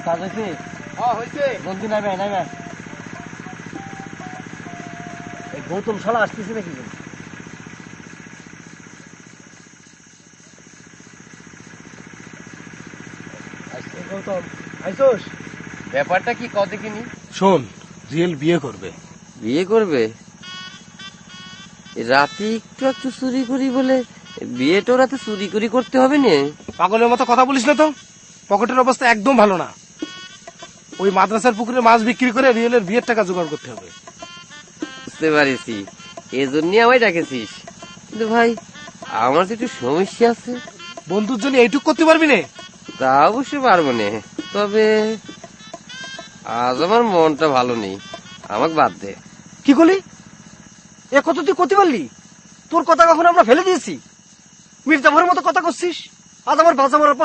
কাজ হয়েছে? হয়েছে। জলদি নামে নামে। এই গৌতম শালা আসতেছে নাকি? গৌতম আইসোস? ব্যাপারটা কি কত কিনি? শোন, রিয়েল বিয়ে করবে। বিয়ে করবে? রাতে একটু একটু চুরি করি বলে বিয়েটাও রাতে চুরি করি করতে হবে না? পাগলের মতো কথা বলিস না তো, পকেটের অবস্থা একদম ভালো না। ওই মাদ্রাসার পুকুরে মাছ বিক্রি করে রিয়েলের বিয়ের টাকা জোগাড় করতে হবে। বুঝতে পারিছি, এজন্যই আমায় ডাকেছিস। কিন্তু ভাই, আমার তো একটু সমস্যা আছে। বন্ধুর জন্য এইটুক করতে পারবি না? তা অবশ্যই পারবো না, তবে আজ আমার মনটা ভালো নেই, আমাকে বাদ দে। কি করলি? এ কত তুই করতে পারলি? তোর কথা কখনো আমরা ফেলে দিয়েছি? মির্জাফরের মতো কথা করছিস? আজ আমার বাঁচা মরার